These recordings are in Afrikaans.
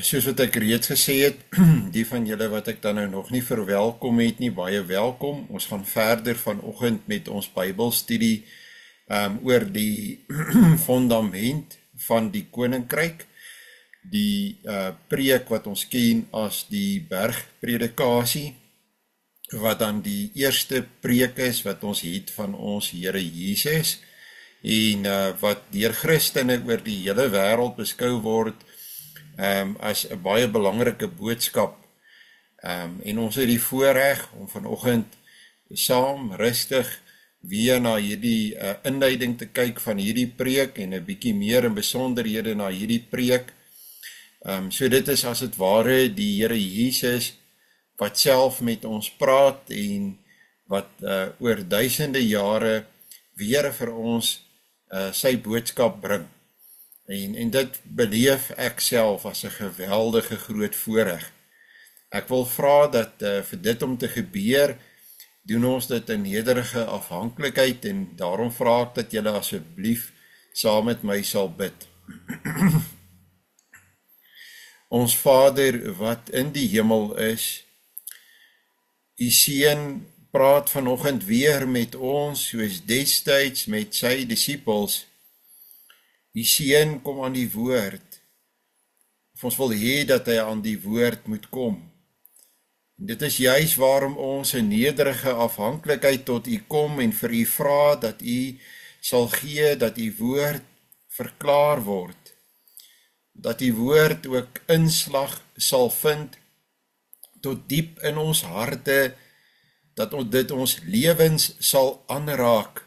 Soos wat ek reeds gesê het, die van julle wat ek dan nou nog nie verwelkom het nie, baie welkom. Ons gaan verder vanoggend met ons Bybelstudie oor die fundament van die koninkryk, die preek wat ons ken as die bergpredikasie, wat dan die eerste preek is wat ons het van ons Here Jesus, en wat deur Christene oor die hele wêreld beskou word as 'n baie belangrike boodskap. En ons het die voorreg om vanoggend saam rustig weer na hierdie inleiding te kyk van hierdie preek en 'n bietjie meer in besonderhede na hierdie preek. So dit is as het ware die Here Jesus wat self met ons praat en wat oor duisende jare weer vir ons sy boodskap bring. En dit beleef ek self as 'n geweldige groot voorreg. Ek wil vra dat vir dit om te gebeur, doen ons dit in nederige afhanklikheid en daarom vra ek dat julle asseblief saam met my sal bid. Ons Vader wat in die hemel is, U Seun praat vanoggend weer met ons soos destyds met sy disippels. Die Seun kom aan die woord. Ons wil hê dat hy aan die woord moet kom. En dit is juis waarom ons in nederige afhanklikheid tot U kom en vir U vra dat U sal gee dat U woord verklaar word. Dat U woord ook inslag sal vind tot diep in ons harte, dat dit ons lewens sal aanraak.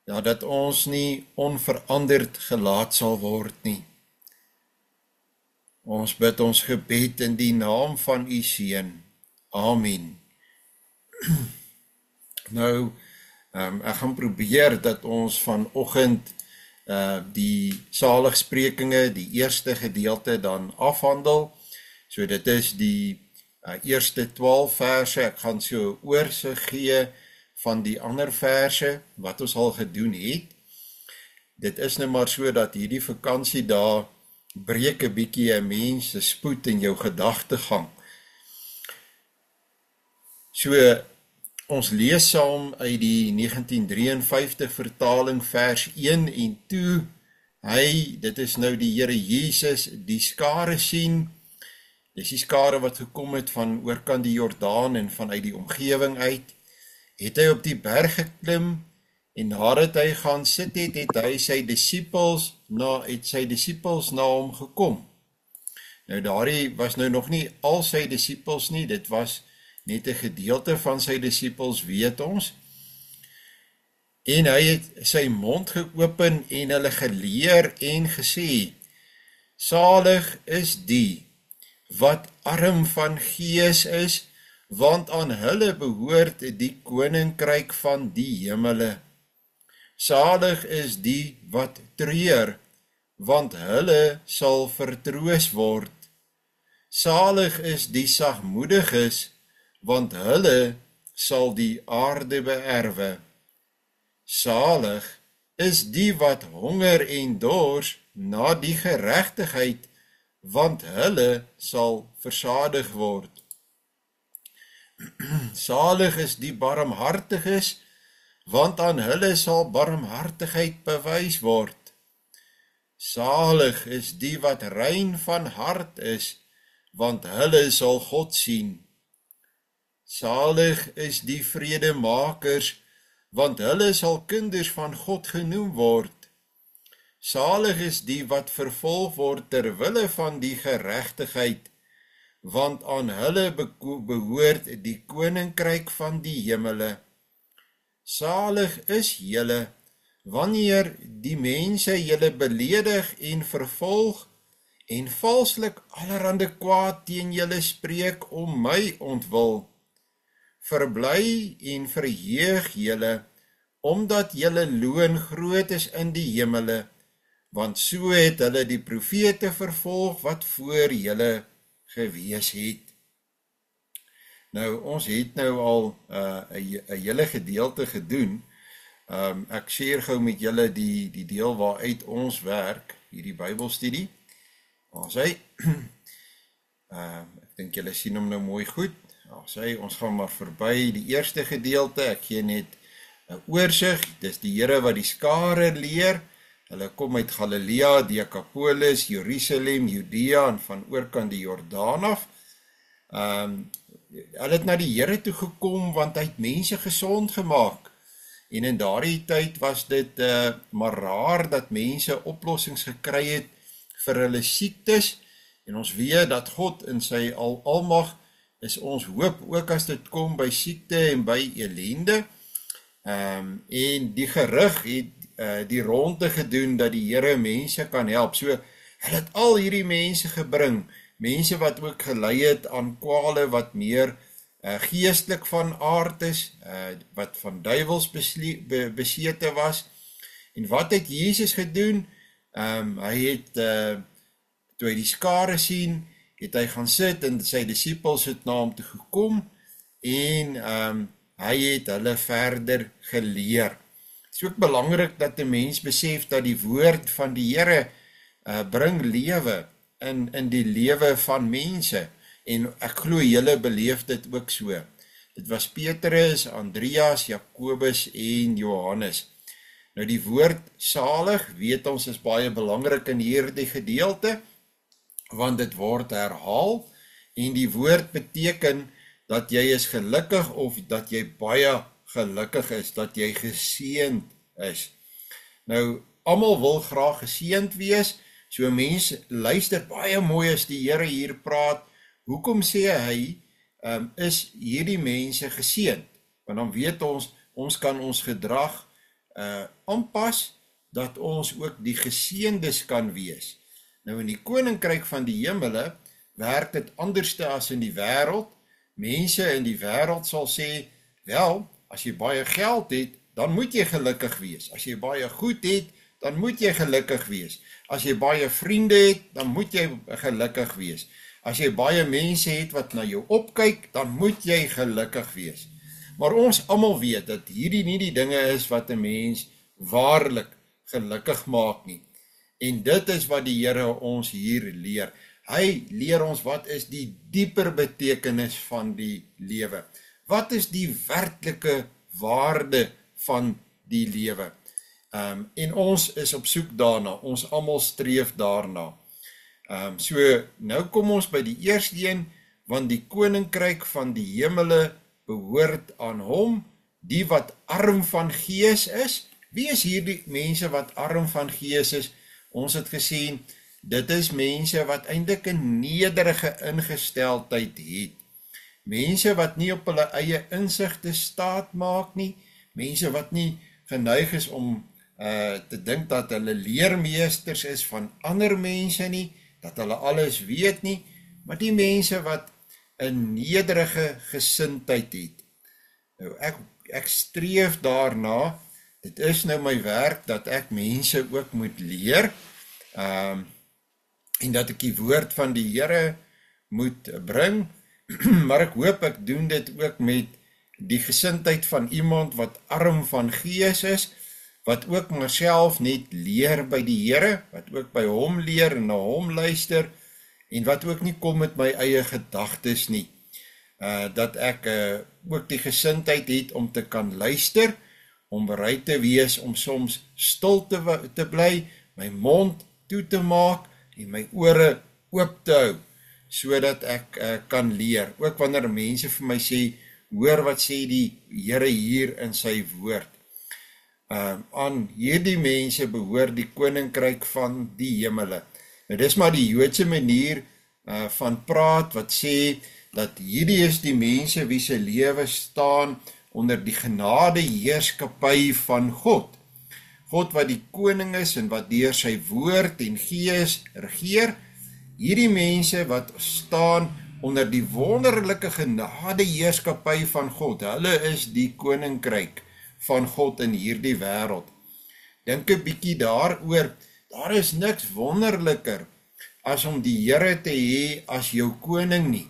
Ja, dat ons nie onveranderd gelaat sal word nie. Ons bid ons gebed in die naam van U Seun. Amen. Nou, ek gaan probeer dat ons vanoggend die saligsprekinge, die eerste gedeelte dan afhandel. So dit is die eerste 12 verse. Ek gaan so oorsig gee van die ander verse wat ons al gedoen het. Dit is nou maar so dat hierdie vakansie daar breek 'n bietjie 'n mens se spoed in jou gedagtegang. So ons lees saam uit die 1953 vertaling vers 1 en toe dit is nou die Here Jesus, die skare sien. Dis die skare wat gekom het van oorkant die Jordaan en vanuit die omgewing uit. Het hy op die berg geklim en nadat hy gaan sit het hy sy disippels na hom gekom. Nou daardie was nou nog nie al sy disippels nie, dit was net 'n gedeelte van sy disippels, weet ons. En hy het sy mond geopen en hulle geleer en gesê, salig is die wat arm van gees is, want aan hulle behoort die koninkryk van die hemele. Salig is die wat treur, want hulle sal vertroos word. Salig is die sagmoediges, want hulle sal die aarde beerwe. Salig is die wat honger en dors na die geregtigheid, want hulle sal versadig word. Salig is die barmhartiges, want aan hulle sal barmhartigheid bewys word. Salig is die wat rein van hart is, want hulle sal God sien. Salig is die vredemakers, want hulle sal kinders van God genoem word. Salig is die wat vervolg word ter wille van die geregtigheid, want aan hulle behoort die koninkryk van die hemele. Salig is julle, wanneer die mense julle beledig en vervolg, en valslik allerhande kwaad teen julle spreek om my ontwil. Verbly en verheug julle, omdat julle loon groot is in die hemele, want so het hulle die profete vervolg wat voor julle gewees het. Nou, ons het nou al 'n hele gedeelte gedoen. Ek share gou met julle die deel waaruit ons werk, hierdie Bybelstudie. As hy, ek dink julle sien hom nou mooi goed. As hy, ons gaan maar verby die eerste gedeelte, ek gee net 'n oorsig, dis die Here wat die skare leer. Hulle kom uit Galilea, Decapolis, Jerusalem, Judea en van oorkant die Jordaan af. Hulle het na die Here toe gekom want hy het mense gesond gemaak. En in daardie tyd was dit maar raar dat mense oplossings gekry het vir hulle siektes. En ons weet dat God in sy almag is ons hoop, ook as dit kom by siekte en by ellende. En die gerug het die ronde gedoen dat die Here mense kan help. So, hulle het al hierdie mense gebring, mense wat ook gelei het aan kwale wat meer geestelik van aard is, wat van duivels besete was. En wat het Jesus gedoen? Hy het, toe hy die skare sien, het hy gaan sit en sy disippels het na hom toe gekom en hy het hulle verder geleer. Het is ook belangrik dat die mens besef dat die woord van die Here bring lewe in die lewe van mense. En ek glo julle beleef dit ook so. Dit was Petrus, Andreas, Jakobus en Johannes. Nou die woord salig, weet ons, is baie belangrik in hierdie gedeelte, want dit word herhaal, en die woord beteken dat jy is gelukkig of dat jy baie gelukkig is, dat jy geseënd is. Nou, almal wil graag geseënd wees, so mense luister baie mooi as die Here hier praat. Hoekom sê hy, is hierdie mense geseënd? Want dan weet ons kan ons gedrag aanpas, dat ons ook die geseëndes kan wees. Nou in die koninkryk van die hemele, werk dit anderste as in die wêreld. Mense in die wêreld sal sê, wel, as jy baie geld het, dan moet jy gelukkig wees. As jy baie goed het, dan moet jy gelukkig wees. As jy baie vriende het, dan moet jy gelukkig wees. As jy baie mense het wat na jou opkyk, dan moet jy gelukkig wees. Maar ons almal weet dat hierdie nie die dinge is wat 'n mens waarlik gelukkig maak nie. En dit is wat die Here ons hier leer. Hy leer ons wat is die dieper betekenis van die lewe. Wat is die werklike waarde van die lewe? En ons is op soek daarna, ons almal streef daarna. So nou kom ons by die eerste een, want die koninkryk van die hemele behoort aan hom, die wat arm van gees is. Wie is hierdie mense wat arm van gees is? Ons het gesien, dit is mense wat eintlik 'n nederige ingesteldheid het. Mense wat nie op hulle eie insigte staat maak nie, mense wat nie geneig is om te dink dat hulle leermeesters is van ander mense nie, dat hulle alles weet nie, maar die mense wat 'n nederige gesindheid het. Nou ek streef daarna, dit is nou my werk dat ek mense ook moet leer, en dat ek die woord van die Here moet bring, maar ek hoop ek doen dit ook met die gesindheid van iemand wat arm van gees is, wat ook maar self net leer by die Here, wat ook by hom leer en na hom luister, en wat ook nie kom met my eie gedagtes nie. Dat ek ook die gesindheid het om te kan luister, om bereid te wees om soms stil te bly, my mond toe te maak en my ore oop te hou, sodat ek kan leer. Ook wanneer mense vir my sê, hoor wat sê die Here hier in sy woord. Aan hierdie mense behoort die koninkryk van die hemele. Nou dis maar die Joodse manier van praat wat sê dat hierdie is die mense wie se lewe staan onder die genade heerskappy van God. God wat die koning is en wat deur sy woord en gees regeer. Hierdie mense wat staan onder die wonderlike genade heerskappy van God. Hulle is die koninkryk van God in hierdie wêreld. Dink 'n bietjie daaroor, daar is niks wonderliker as om die Here te hê as jou koning nie.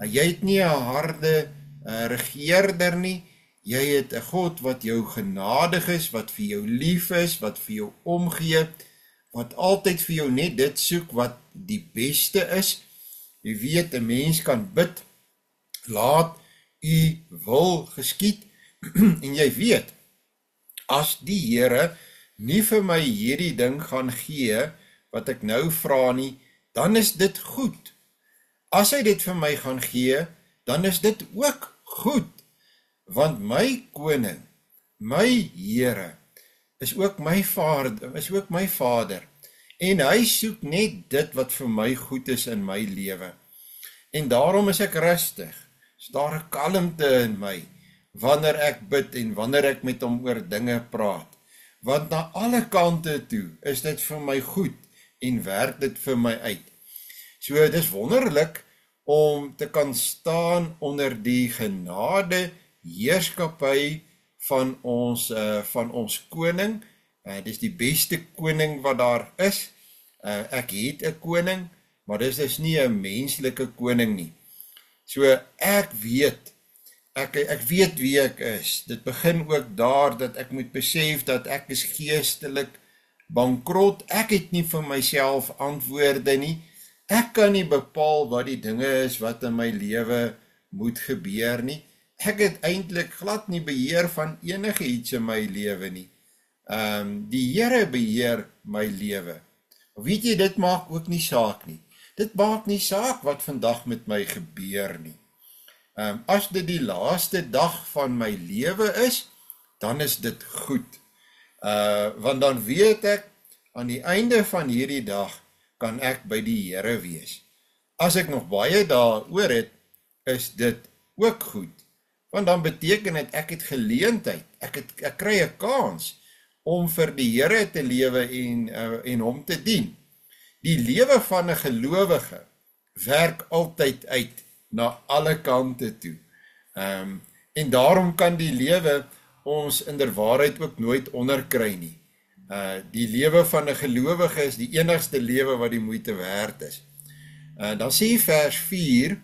Jy het nie 'n harde regeerder nie, jy het 'n God wat jou genadig is, wat vir jou lief is, wat vir jou omgee, wat altyd vir jou net dit soek wat die beste is. Jy weet, 'n mens kan bid, laat u wil geskied, en jy weet, as die Here nie vir my hierdie ding gaan gee, wat ek nou vra nie, dan is dit goed. As hy dit vir my gaan gee, dan is dit ook goed, want my koning, my Here, is ook my Vader, en hy soek net dit wat vir my goed is in my lewe. En daarom is ek rustig, is daar 'n kalmte in my, wanneer ek bid en wanneer ek met hom oor dinge praat. Want na alle kante toe is dit vir my goed en werk dit vir my uit. So dit is wonderlik om te kan staan onder die genade heerskappy van ons koning. Dis die beste koning wat daar is. Ek het 'n koning, maar dis is nie 'n menslike koning nie. So ek weet wie ek is. Dit begin ook daar dat ek moet besef dat ek is geestelik bankrot. Ek het nie vir myself antwoorde nie. Ek kan nie bepaal wat die dinge is wat in my lewe moet gebeur nie. Ek het eintlik glad nie beheer van enige iets in my lewe nie. Die Here beheer my lewe. Weet jy, dit maak ook nie saak nie. Dit maak nie saak wat vandag met my gebeur nie. As dit die laaste dag van my lewe is, dan is dit goed. Want dan weet ek, aan die einde van hierdie dag, kan ek by die Here wees. As ek nog baie dae oor het, is dit ook goed. Want dan beteken dit, ek het geleentheid, ek kry 'n kans, om vir die Here te lewe en hom te dien. Die lewe van 'n gelowige werk altyd uit na alle kante toe. En daarom kan die lewe ons inderwaarheid ook nooit onderkry nie. Die lewe van 'n gelowige is die enigste lewe wat die moeite werd is. Dan sê vers 4,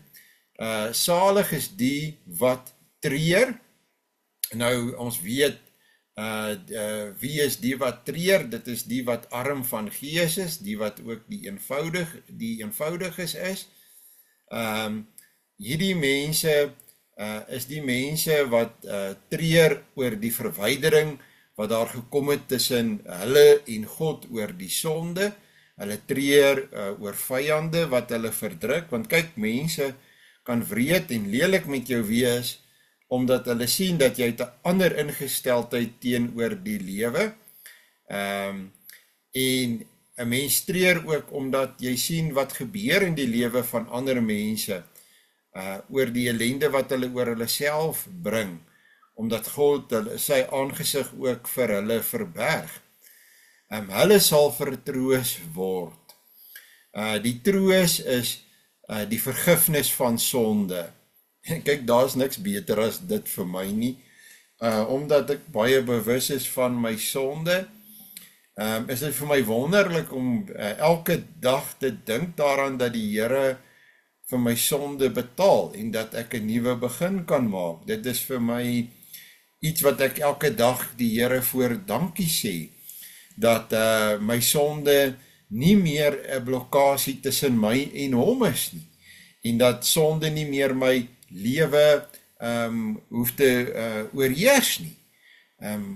salig is die wat treur. Nou ons weet, wie is die wat treur? Dit is die wat arm van gees is, die wat ook die eenvoudiges is. Hierdie mense is die mense wat treur oor die verwydering wat daar gekom het tussen hulle en God oor die sonde. Hulle treur oor vyande wat hulle verdruk, want kyk, mense kan wreed en lelik met jou wees, omdat hulle sien dat jy 'n ander ingesteldheid teenoor die lewe. En 'n mens treur ook omdat jy sien wat gebeur in die lewe van ander mense, oor die ellende wat hulle oor hulle self bring, omdat God sy aangesig ook vir hulle verberg. Hulle sal vertroos word. Die troos is die vergifnis van sonde. Kyk, daar is niks beter as dit vir my nie, omdat ek baie bewus is van my sonde, is dit vir my wonderlik om elke dag te dink daaraan dat die Here vir my sonde betaal, en dat ek 'n nuwe begin kan maak. Dit is vir my iets wat ek elke dag die Here voor dankie sê, dat my sonde nie meer 'n blokkasie tussen my en hom is nie, en dat sonde nie meer my lewe hoef te oorheers nie.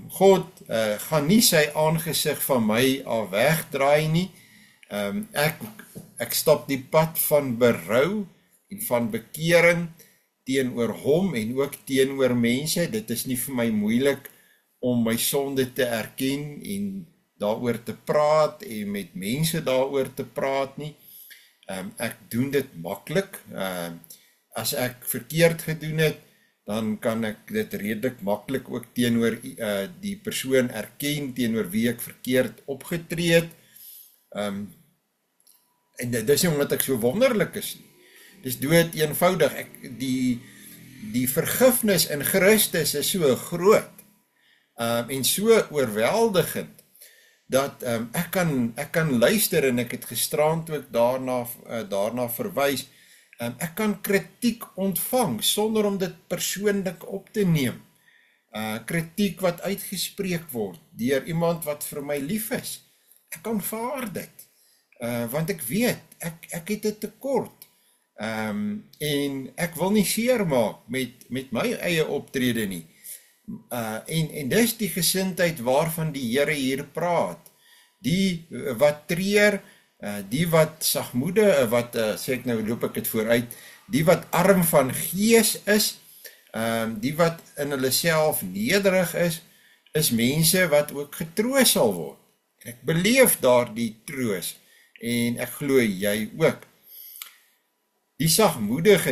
God gaan nie sy aangesig van my af wegdraai nie. Ek stap die pad van berou en van bekering teenoor hom en ook teenoor mense. Dit is nie vir my moeilik om my sonde te erken en daaroor te praat en met mense daaroor te praat nie. Ek doen dit maklik. As ek verkeerd gedoen het, dan kan ek dit redelik maklik ook teenoor die persoon erken, teenoor wie ek verkeerd opgetree het. En dit is nie omdat ek so wonderlik is nie. Dis dood eenvoudig. Die vergifnis in Christus is so groot en so oorweldigend, dat ek kan luister, en ek het gisterand ook daarna verwys. Ek kan kritiek ontvang sonder om dit persoonlik op te neem. Kritiek wat uitgespreek word deur iemand wat vir my lief is. ek aanvaar dit, want ek weet, ek het 'n tekort, en ek wil nie seer maak met my eie optrede nie, en dis die gesindheid waarvan die Here hier praat, die wat treur, die wat sagmoedig, sê ek nou, loop ek het vooruit, die wat arm van gees is, die wat in hulle self nederig is mense wat ook getroos sal word. Ek beleef daar die troos, en ek glo jy ook. Die sagmoedige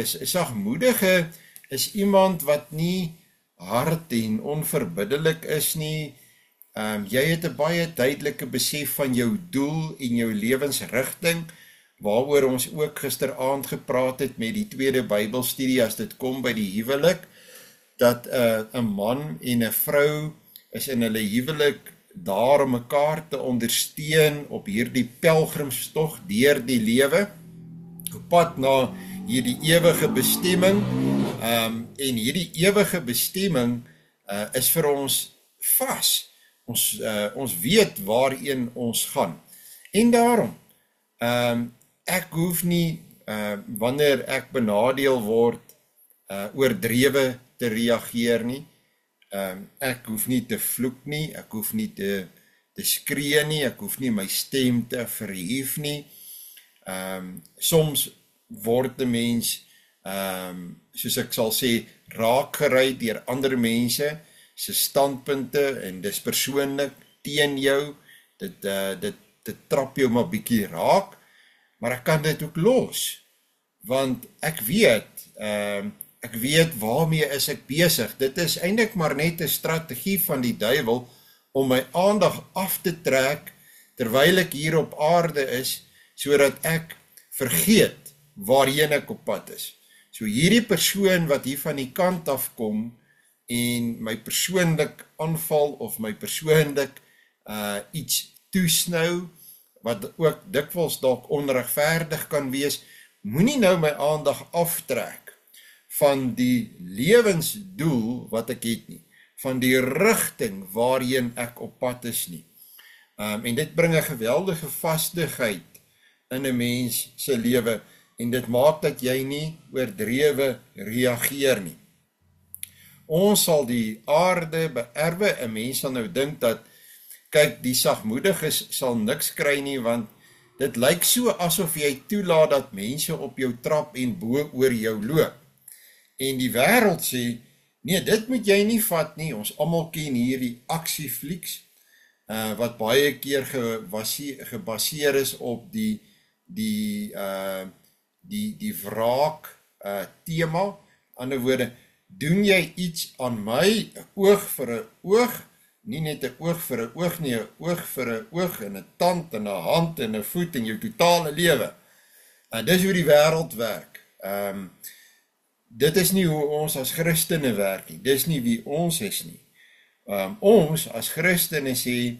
is iemand wat nie hard en onverbiddelik is nie. Jy het 'n baie duidelike besef van jou doel en jou lewensrigting, waaroor ons ook gisteraand gepraat het met die tweede Bybelstudie as dit kom by die huwelik, dat 'n man en 'n vrou is in hulle huwelik daar om mekaar te ondersteun op hierdie pelgrimstog deur die lewe, op pad na hierdie ewige bestemming, en hierdie ewige bestemming is vir ons vas. Ons weet waarheen ons gaan. En daarom, ek hoef nie, wanneer ek benadeel word, oordrewe te reageer nie. Ek hoef nie te vloek nie, ek hoef nie te skree nie, ek hoef nie my stem te verhef nie. Soms word 'n mens, soos ek sal sê, raakgery deur ander mense se standpunte, en dis persoonlik teen jou, dit trap jou maar bietjie raak, maar ek kan dit ook los, want ek weet waarmee is ek besig. Dit is eintlik maar net 'n strategie van die duiwel om my aandag af te trek terwyl ek hier op aarde is, sodat ek vergeet waarheen ek op pad is. So hierdie persoon wat hier van die kant af kom en my persoonlik aanval of my persoonlik iets toesnou, wat ook dikwels dalk onregverdig kan wees, moenie nou my aandag aftrek van die lewensdoel wat ek het nie, van die rigting waarheen ek op pad is nie. En dit bring 'n geweldige vastigheid in 'n mens se lewe, en dit maak dat jy nie oordrewe reageer nie. Ons sal die aarde beerwe. 'n Mens sal nou dink dat, kyk, die sagmoediges sal niks kry nie, want dit lyk so asof jy toelaat dat mense op jou trap en bo oor jou loop. En die wêreld sê, nee, dit moet jy nie vat nie. Ons almal ken hierdie aksieflieks, wat baie keer gebaseer is op die wraak tema. Ander woorde, doen jy iets aan my, 'n oog vir 'n oog, nie net 'n oog vir 'n oog nie, 'n oog vir 'n oog, en 'n tand en 'n hand en 'n voet in jou totale lewe. Dis hoe die wêreld werk. Dit is nie hoe ons as Christene werk nie. Dis nie wie ons is nie. Ons as Christene sê,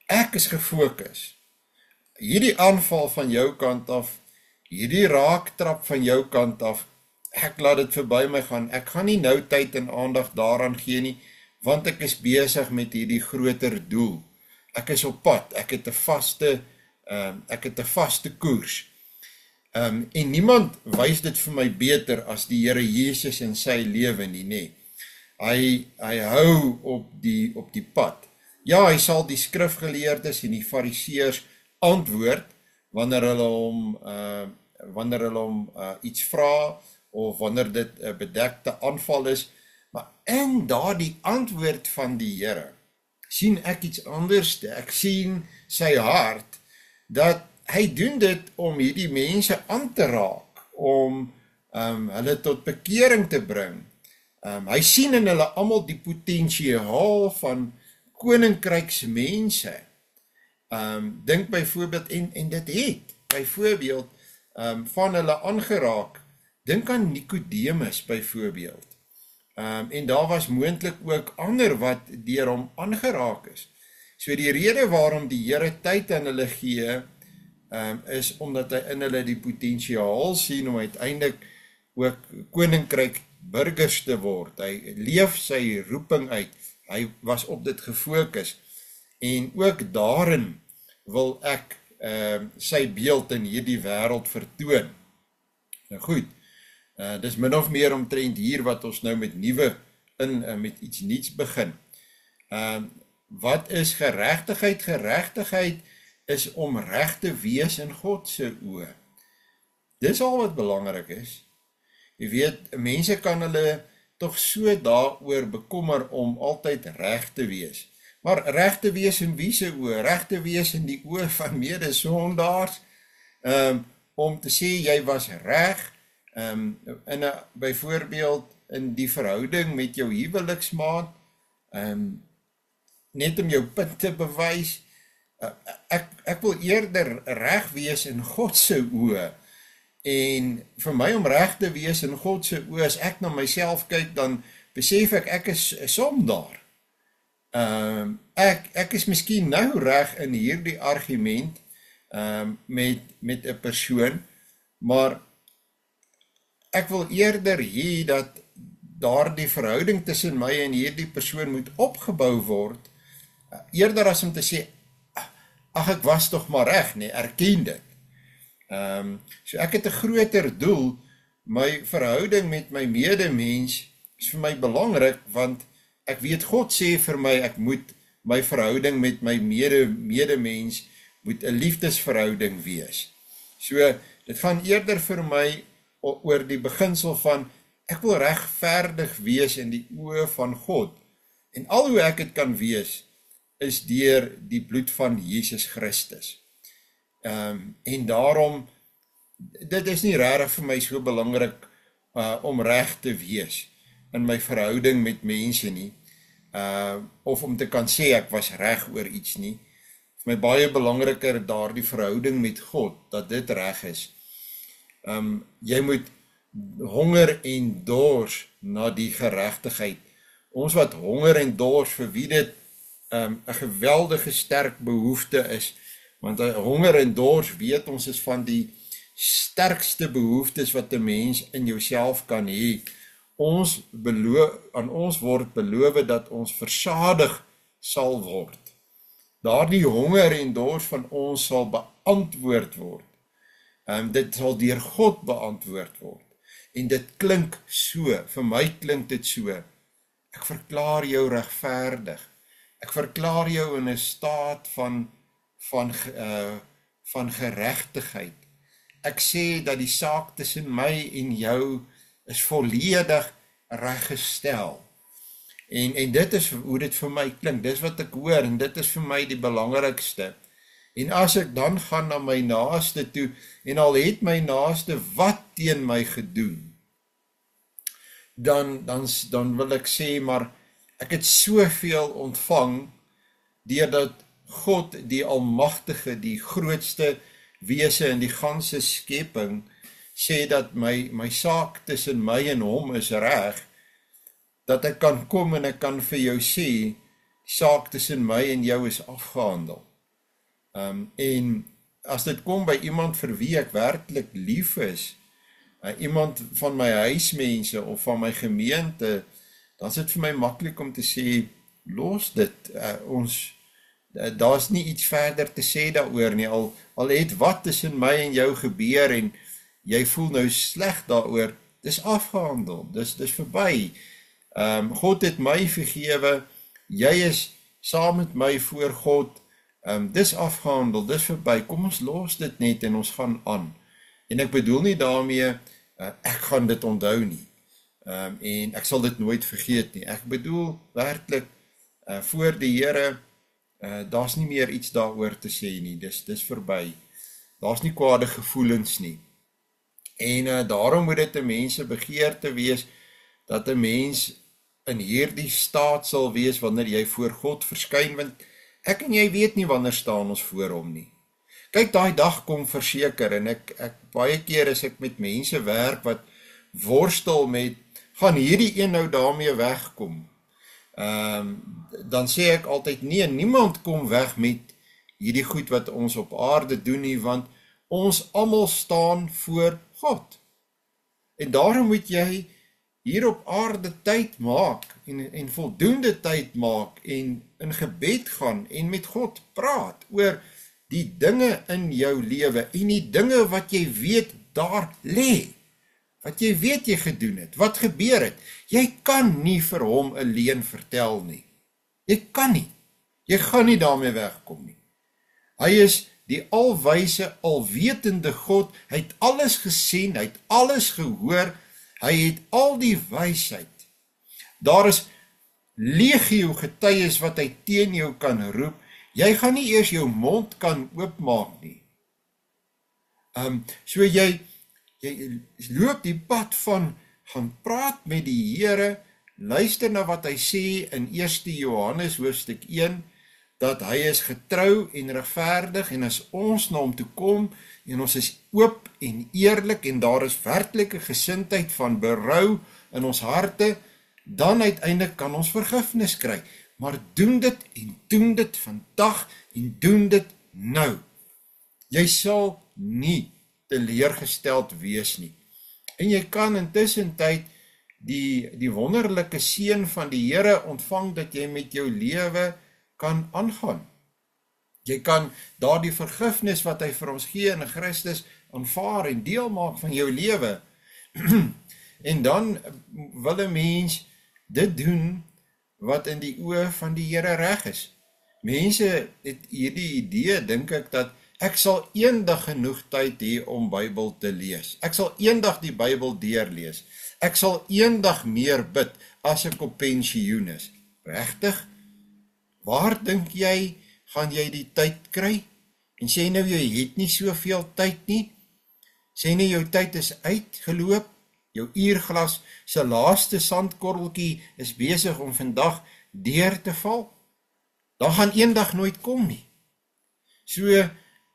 ek is gefokus. Hierdie aanval van jou kant af, hierdie raaktrap van jou kant af, ek laat dit verby my gaan. Ek gaan nie nou tyd en aandag daaraan gee nie, want ek is besig met hierdie groter doel. Ek is op pad, ek het 'n vaste koers. En niemand wys dit vir my beter as die Here Jesus in sy lewe nie, nee. Hy hou op die pad. Ja, hy sal die skrifgeleerdes en die fariseërs antwoord wanneer hulle hom iets vra, of wanneer dit 'n bedekte aanval is, maar in daardie antwoord van die Here sien ek iets anders. Ek sien sy hart, dat hy doen dit om hierdie mense aan te raak, om hulle tot bekering te bring. Hy sien in hulle almal die potensiaal van koninkryksmense. Dink byvoorbeeld, en dit het byvoorbeeld van hulle aangeraak. Dink aan Nikodemus byvoorbeeld. En daar was moontlik ook ander wat deur hom aangeraak is. So die rede waarom die Here tyd aan hulle gee, is omdat hy in hulle die potensiaal sien om uiteindelik ook koninkryk burgers te word. Hy leef sy roeping uit. Hy was op dit gefokus. En ook daarin wil ek sy beeld in hierdie wêreld vertoon. Nou goed, dis min of meer omtrent hier wat ons nou met met iets nuuts begin. Wat is geregtigheid? Geregtigheid is om reg te wees in God se oë. Dis al wat belangrik is. Jy weet, mense kan hulle tog so daaroor bekommer om altyd reg te wees. Maar reg te wees in wie se oë? Reg te wees in die oë van medesondaars, om te sê jy was reg, byvoorbeeld in die verhouding met jou huweliksmaat, net om jou punt te bewys. Ek wil eerder reg wees in God se oë. En vir my om reg te wees in God se oë, as ek na myself kyk, dan besef ek is sondaar. Ek is miskien nou reg in hierdie argument met 'n persoon, maar ek wil eerder hê dat daardie verhouding tussen my en hierdie persoon moet opgebou word, eerder as om te sê, ag ek was tog maar reg, nee, erken dit. So ek het 'n groter doel, my verhouding met my medemens is vir my belangrik, want ek weet God sê vir my, ek moet my verhouding met my medemens moet 'n liefdesverhouding wees. So dit gaan eerder vir my oor die beginsel van, ek wil regverdig wees in die oë van God, en al hoe ek dit kan wees, is deur die bloed van Jesus Christus. En daarom, dit is nie regtig vir my so belangrik om reg te wees in my verhouding met mense nie, of om te kan sê ek was reg oor iets nie. Vir my baie belangriker daardie verhouding met God, dat dit reg is. Jy moet honger en dors na die geregtigheid. Ons wat honger en dors, vir wie dit 'n geweldige sterk behoefte is, want honger en dors, weet ons, is van die sterkste behoeftes wat 'n mens in jouself kan hê. Aan ons word beloof dat ons versadig sal word. Daardie honger en dors van ons sal beantwoord word. Dit sal deur God beantwoord word. En dit klink so, vir my klink dit so, ek verklaar jou regverdig. Ek verklaar jou in 'n staat van geregtigheid. Ek sê dat die saak tussen my en jou is volledig reggestel. En dit is hoe dit vir my klink, dis wat ek hoor, en dit is vir my die belangrikste. En as ek dan gaan na my naaste toe, en al het my naaste wat teen my gedoen, dan wil ek sê, maar ek het soveel ontvang, deurdat God, die Almagtige, die grootste wese in die ganse skepping, sê dat my saak tussen my en hom is reg, dat ek kan kom en ek kan vir jou sê, die saak tussen my en jou is afgehandel. En as dit kom by iemand vir wie ek werklik lief is, iemand van my huismense of van my gemeente, dan is dit vir my maklik om te sê, los dit, daar is nie iets verder te sê daaroor nie, al het wat tussen my en jou gebeur, en jy voel nou sleg daaroor, dis afgehandel, dis verby. God het my vergewe, jy is saam met my voor God, dis afgehandel, dis verby, kom ons los dit net en ons gaan aan. En ek bedoel nie daarmee, ek gaan dit onthou nie, en ek sal dit nooit vergeet nie. Ek bedoel werklik, voor die Here, daar's nie meer iets daaroor te sê nie, dis verby. Daar's nie kwade gevoelens nie. En daarom moet dit 'n mens se begeerte wees, dat 'n mens in hierdie staat sal wees, wanneer jy voor God verskyn, want ek en jy weet nie wanneer staan ons voor hom nie. Kyk, daai dag kom verseker, en ek baie keer as ek met mense werk, wat worstel met, gaan hierdie een nou daarmee wegkom, dan sê ek altyd, nee, niemand kom weg met hierdie goed wat ons op aarde doen nie, want ons almal staan voor God. En daarom moet jy hier op aarde tyd maak, en voldoende tyd maak, en in gebed gaan, en met God praat, oor die dinge in jou lewe en die dinge wat jy weet daar lê, wat jy weet jy gedoen het, wat gebeur het. Jy kan nie vir hom 'n leuen vertel nie. Jy kan nie. Jy gaan nie daarmee wegkom nie. Hy is die alwyse, alwetende God. Hy het alles gesien, hy het alles gehoor, hy het al die wysheid. Daar is legio getuies wat hy teen jou kan roep. Jy gaan nie eers jou mond kan oopmaak nie. So jy loop die pad van gaan praat met die Here, luister na wat hy sê in 1 Johannes hoofstuk 1, dat hy is getrou en regverdig, en as ons na hom toe kom, en ons is oop en eerlik, en daar is werklike gesindheid van berou in ons harte, dan uiteindelik kan ons vergifnis kry. Maar doen dit en doen dit vandag en doen dit nou. Jy sal nie teleurgesteld wees nie. En jy kan intussen tyd die wonderlike seën van die Here ontvang, dat jy met jou lewe kan aangaan. Jy kan daardie vergifnis wat hy vir ons gee in Christus aanvaar en deel maak van jou lewe. En dan wil 'n mens dit doen wat in die oë van die Here reg is. Mense het hierdie idee, dink ek, dat ek sal eendag genoeg tyd hê om Bybel te lees. Ek sal eendag die Bybel deurlees. Ek sal eendag meer bid as ek op pensioen is. Regtig? Waar dink jy gaan jy die tyd kry? En sê nou jy het nie soveel tyd nie. Sê nou jou tyd is uitgeloop. Jou uurglas se laaste sandkorreltjie is besig om vandag deur te val. Dan gaan eendag nooit kom nie. So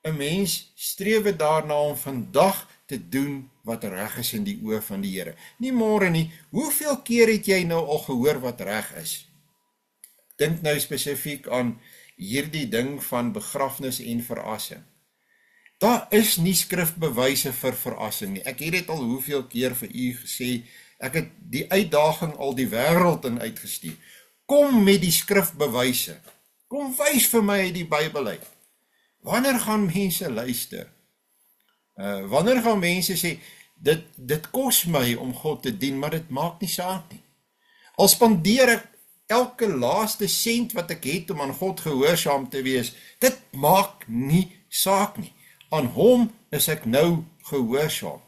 'n mens streef daarna om vandag te doen wat reg is in die oë van die Here. Nie môre nie. Hoeveel keer het jy nou al gehoor wat reg is? Dink nou spesifiek aan hierdie ding van begrafnis en verassing. Daar is nie skrifbewyse vir verassing nie. Ek het dit al hoeveel keer vir u gesê, ek het die uitdaging al die wêreld in uitgestuur. Kom met die skrifbewyse. Kom wys vir my uit die Bybel uit. Wanneer gaan mense luister? Wanneer gaan mense sê, dit kos my om God te dien, maar dit maak nie saak nie. Al spandeer ek elke laaste sent wat ek het om aan God gehoorsaam te wees, dit maak nie saak nie. Aan hom is ek nou gehoorsaam.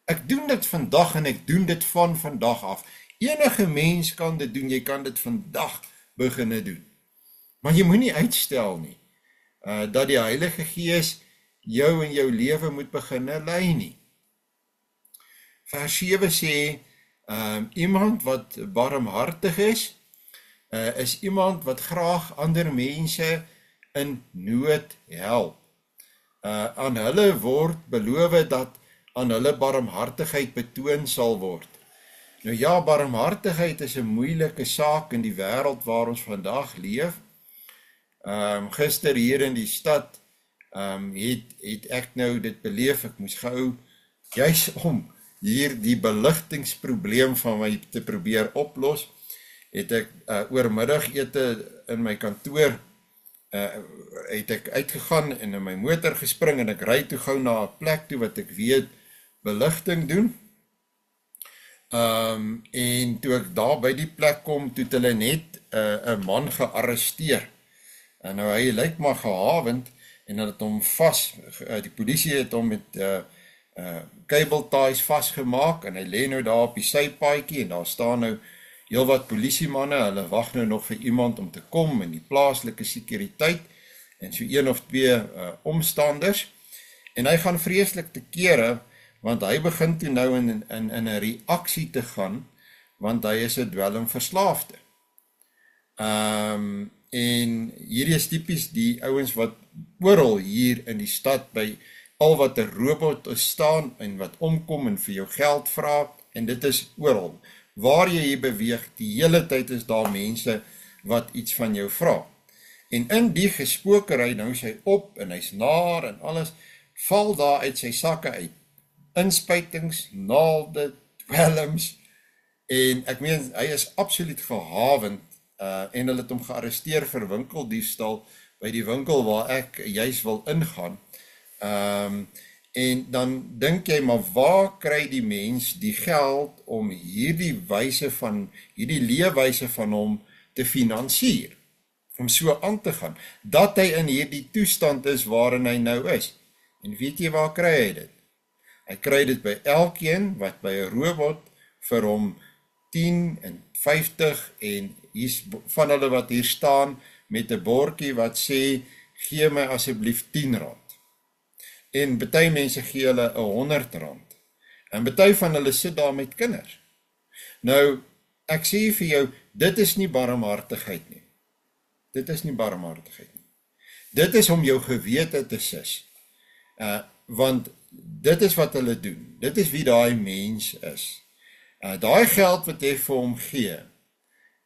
Ek doen dit vandag en ek doen dit van vandag af. Enige mens kan dit doen, jy kan dit vandag beginne doen. Maar jy moet nie uitstel nie, dat die Heilige Gees jou in jou lewe moet beginne lei nie. Vers 7 sê, iemand wat barmhartig is iemand wat graag ander mense in nood help. Aan hulle word beloof dat aan hulle barmhartigheid betoon sal word. Nou ja, barmhartigheid is 'n moeilike saak in die wêreld waar ons vandag leef. Gister hier in die stad het ek nou dit beleef, ek moes gou juis om hier die beligtingsprobleem van my te probeer oplos, het ek oormiddagete in my kantoor het ek uitgegaan en in my motor gespring en ek ry toe gou na 'n plek toe wat ek weet beligting doen. En toe ek daar by die plek kom, toe het hulle net 'n man gearresteer. En nou hy lyk maar gehavend en hulle het hom vas, die polisie het hom met cable ties vasgemaak en hy lê nou daar op die sypaadjie en daar staan nou heel wat polisiemanne, hulle wag nou nog vir iemand om te kom in die plaaslike sekuriteit en so een of twee omstanders en hy gaan vreeslik te kere want hy begin toe nou in 'n reaksie te gaan want hy is 'n dwelmverslaafde. En hierdie is typies die ouens wat oral hier in die stad by al wat 'n robot staan en wat omkom en vir jou geld vra en dit is oral. Waar jy hier beweeg, die hele tyd is daar mense wat iets van jou vra. En in die gespokery, nou is hy op en hy's naar en alles, val daar uit sy sakke uit. Inspuitings, naalde, dwelms, en ek meen, hy is absoluut gehavend, en hulle het hom gearresteer vir winkeldiefstal, by die winkel waar ek juis wil ingaan. En dan dink jy, maar waar kry die mens die geld om hierdie leefwyse van hom te finansier, om so aan te gaan, dat hy in hierdie toestand is waarin hy nou is. En weet jy waar kry hy dit? Hy kry dit by elkeen wat by 'n robot vir hom 10 en 50 en hier's van hulle wat hier staan met 'n bordjie wat sê, gee my asseblief R10. En baie mense gee hulle R100. En baie van hulle sit daar met kinders. Nou, ek sê vir jou, dit is nie barmhartigheid nie. Dit is nie barmhartigheid nie. Dit is om jou gewete te sis. Want dit is wat hulle doen. Dit is wie daai mens is. Daai geld wat jy vir hom gee,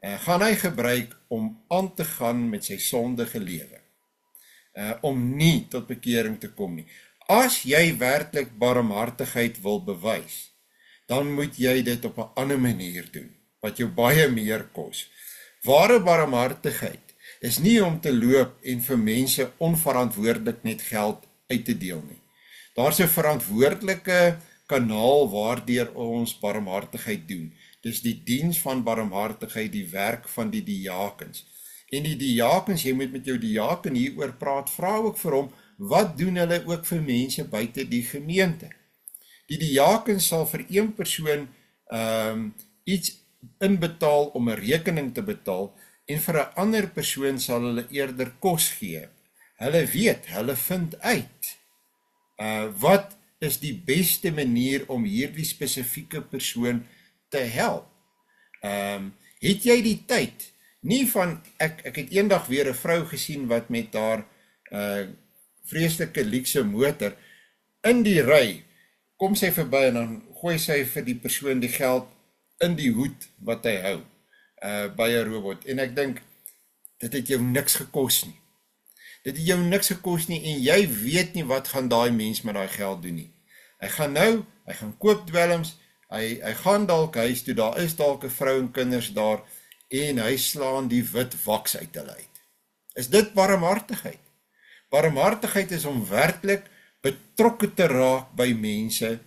gaan hy gebruik om aan te gaan met sy sondige lewe. Om nie tot bekering te kom nie. As jy werklik barmhartigheid wil bewys, dan moet jy dit op 'n ander manier doen, wat jou baie meer kos. Ware barmhartigheid is nie om te loop en vir mense onverantwoordelik net geld uit te deel nie. Daar's 'n verantwoordelike kanaal waardeur ons barmhartigheid doen. Dis die diens van barmhartigheid, die werk van die diakens. En die diakens, jy moet met jou diaken hieroor praat, vra ook vir hom, wat doen hulle ook vir mense buite die gemeente? Die diakens sal vir een persoon iets inbetaal om 'n rekening te betaal, en vir 'n ander persoon sal hulle eerder kos gee. Hulle weet, hulle vind uit, wat is die beste manier om hierdie spesifieke persoon te help. Het jy die tyd? Nie van, ek het eendag weer 'n vrou gesien wat met haar vreeslike luukse motor in die ry, kom sy verby en dan gooi sy vir die persoon die geld in die hoed wat hy hou, by 'n robot. En ek dink, dit het jou niks gekos nie. Dit het jou niks gekos nie, en jy weet nie wat gaan daai mens met daai geld doen nie. Hy gaan koop dwelms, hy gaan dalk huis toe, daar is dalk 'n vrou en kinders daar, en hy slaan die wit waks uit hulle uit. Is dit barmhartigheid? Barmhartigheid is om werklik betrokke te raak by mense,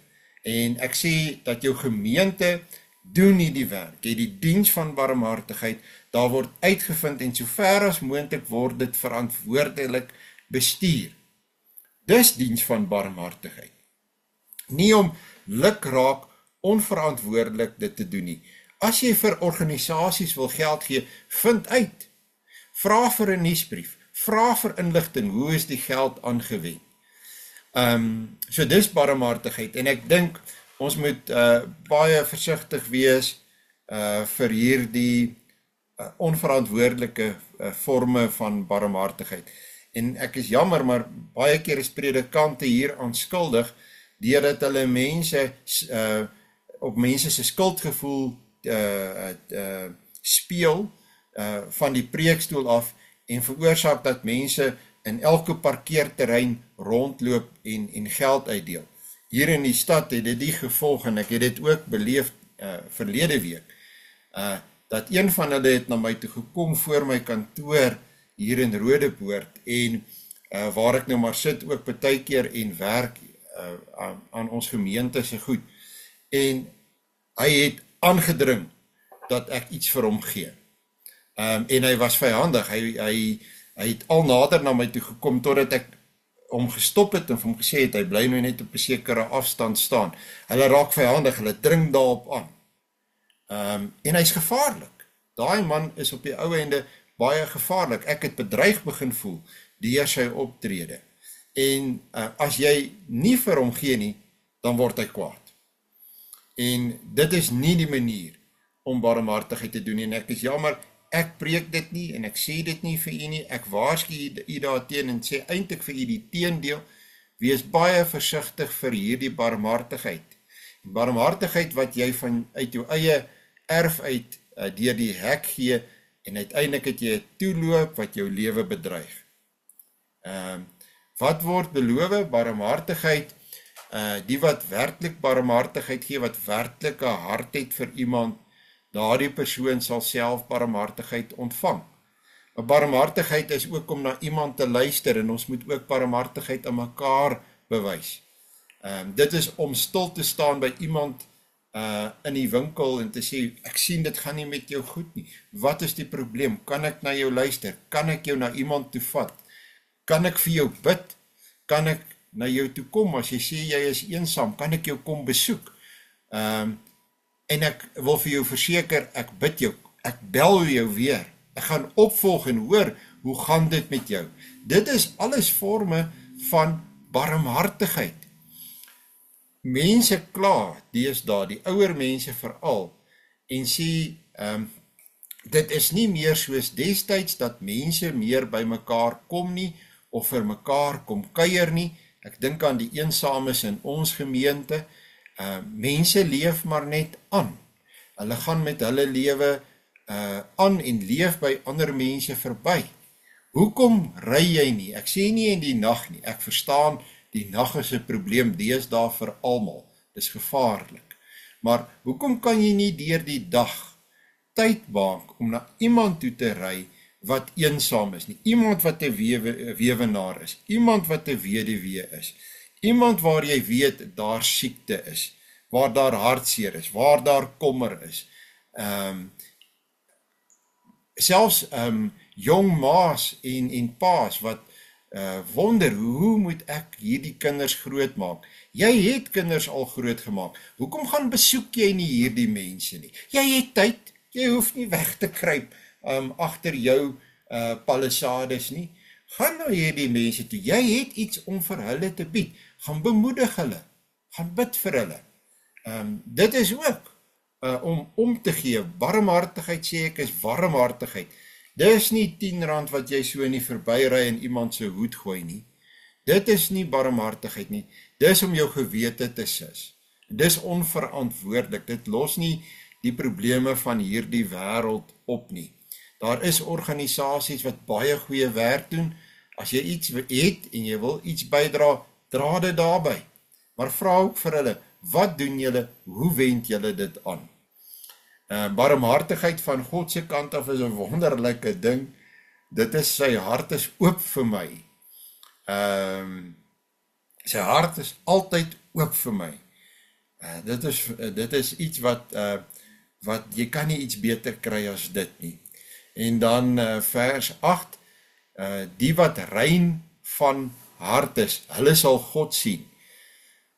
en ek sê dat jou gemeente doen nie die werk, jy die diens van barmhartigheid, daar word uitgevind, en so ver as moontlik word dit verantwoordelik bestuur. Dis diens van barmhartigheid. Nie om lukraak onverantwoordelik dit te doen nie. As jy vir organisasies wil geld gee, vind uit. Vra vir 'n nuusbrief, vra vir inligting, hoe is die geld aangewend? So dis barmhartigheid, en ek dink ons moet baie versigtig wees vir hierdie onverantwoordelike forme van barmhartigheid. En ek is jammer, maar baie keer is predikante hier aanskuldig, deurdat hulle mense op mense se skuldgevoel speel van die preekstoel af, en veroorsaak dat mense in elke parkeerterrein rondloop en geld uitdeel. Hier in die stad het dit die gevolg, en ek het dit ook beleef verlede week, dat een van hulle het na my toe gekom voor my kantoor hier in Rodepoort, en waar ek nou maar sit ook baie keer en werk aan ons gemeente se goed, en hy het aangedring dat ek iets vir hom gee, en hy was vyandig, hy het al nader na my toe gekom, totdat ek hom gestop het, en vir hom gesê het, hy bly nou net op 'n sekere afstand staan. Hulle raak vyandig, hulle dring daarop aan, en hy's gevaarlik. Daai man is op die ou ende baie gevaarlik. Ek het bedreig begin voel deur sy optrede, en as jy nie vir hom gee nie, dan word hy kwaad. En dit is nie die manier om barmhartigheid te doen, en ek is jammer, ek preek dit nie, en ek sê dit nie vir u nie, ek waarsku u daarteen, en sê eintlik vir u die teendeel, wees baie versigtig vir hierdie barmhartigheid. Barmhartigheid wat jy uit jou eie erf uit, deur die hek gee, en uiteindelik het jy 'n toeloop wat jou lewe bedreig. Wat word beloof? Barmhartigheid, die wat werklik barmhartigheid gee, wat werklik 'n hart het vir iemand, daardie persoon sal self barmhartigheid ontvang. Barmhartigheid is ook om na iemand te luister en ons moet ook barmhartigheid aan mekaar bewys. Dit is om stil te staan by iemand in die winkel en te sê, ek sien dit gaan nie met jou goed nie. Wat is die probleem? Kan ek na jou luister? Kan ek jou na iemand toe vat? Kan ek vir jou bid? Kan ek na jou toe kom? As jy sê jy is eensaam, kan ek jou kom besoek? En ek wil vir jou verseker, ek bid jou, ek bel jou weer. Ek gaan opvolg en hoor, hoe gaan dit met jou? Dit is alles vorme van barmhartigheid. Mense kla, deesdae, die ouer mense veral, en sê, dit is nie meer soos destyds dat mense meer by mekaar kom nie, of vir mekaar kom kuier nie. Ek dink aan die eensames in ons gemeente. Mense leef maar net aan. Hulle gaan met hulle lewe aan en leef by ander mense verby. Hoekom ry jy nie? Ek sê nie in die nag nie. Ek verstaan, die nag is 'n probleem deesdae vir almal. Dis gevaarlik. Maar hoekom kan jy nie deur die dag tyd maak om na iemand toe te ry wat eensaam is nie? Iemand wat 'n weewenaar is. Iemand wat 'n weduwee is. Iemand waar jy weet daar siekte is. Waar daar hartseer is. Waar daar kommer is. Selfs jong maas en paas wat wonder, hoe moet ek hierdie kinders groot maak? Jy het kinders al groot gemaak. Hoekom gaan besoek jy nie hierdie mense nie? Jy het tyd, jy hoef nie weg te kruip agter jou palisades nie. Gaan na hierdie mense toe. Jy het iets om vir hulle te bied. Gaan bemoedig hulle. Gaan bid vir hulle. Dit is ook om te gee. Barmhartigheid sê ek is warmhartigheid. Dis nie R10 wat jy so in die verbyry en iemand se hoed gooi nie. Dit is nie barmhartigheid nie. Dis om jou gewete te sis. Dis onverantwoordelik. Dit los nie die probleme van hierdie wêreld op nie. Daar is organisasies wat baie goeie werk doen. As jy iets het en jy wil iets bydra, dra dit daarby. Maar vra ook vir hulle, wat doen julle? Hoe wend julle dit aan? Barmhartigheid van God se kant af is 'n wonderlike ding. Dit is, sy hart is oop vir my. Sy hart is altyd oop vir my. Dit is iets wat jy kan nie iets beter kry as dit nie. En dan vers 8, die wat rein van hart is, hulle sal God sien.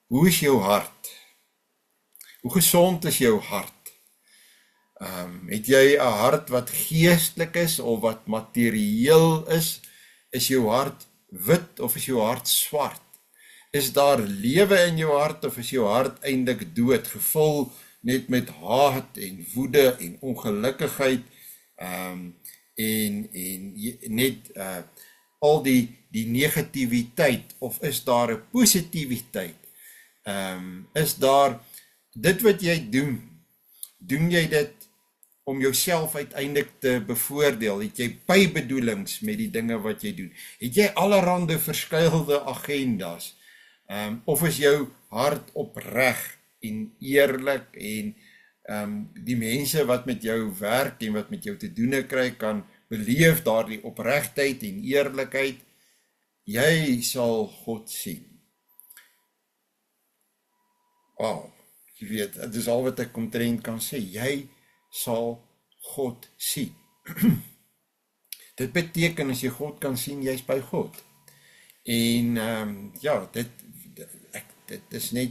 Hoe is jou hart? Hoe gesond is jou hart? Het jy 'n hart wat geestelik is of wat materieel is? Is jou hart wit of is jou hart swart? Is daar lewe in jou hart of is jou hart eintlik dood, gevul net met haat en woede en ongelukkigheid en net al die negativiteit, of is daar 'n positiwiteit? Is daar dit wat jy doen jy dit om jouself uiteindelik te bevoordeel? Het jy bybedoelings met die dinge wat jy doen? Het jy allerhande verskuilde agendas? Of is jou hart opreg en eerlik en die mense wat met jou werk en wat met jou te doen kry kan beleef daardie opregtheid en eerlikheid? Jy sal God sien. Jy weet, dit is al wat ek omtrent kan sê. Jy sal God sien. Dit beteken as jy God kan sien, jy's by God. En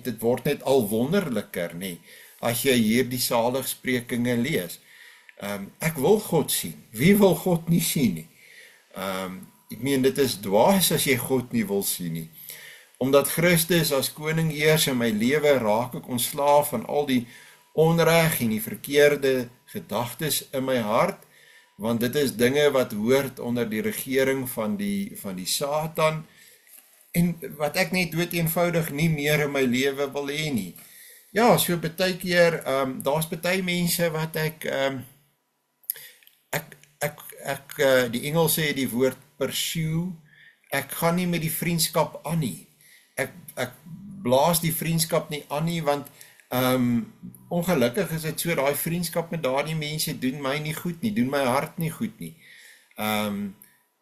dit word net al wonderliker, nee, as jy hierdie saligsprekinge lees. Ek wil God sien. Wie wil God nie sien nie? Ek meen, dit is dwaas as jy God nie wil sien nie. Omdat Christus as koning eers in my lewe, raak ek ontslaaf van al die onreg en die verkeerde gedagtes in my hart, want dit is dinge wat hoort onder die regering van die Satan, en wat ek net dood eenvoudig nie meer in my lewe wil hê nie. Ja, so baie keer, daar's baie mense wat die Engels sê die woord pursue, ek gaan nie met die vriendskap aan nie. Ek blaas die vriendskap nie aan nie, want ongelukkig is dit so, daai vriendskap met daardie mense doen my nie goed nie, doen my hart nie goed nie.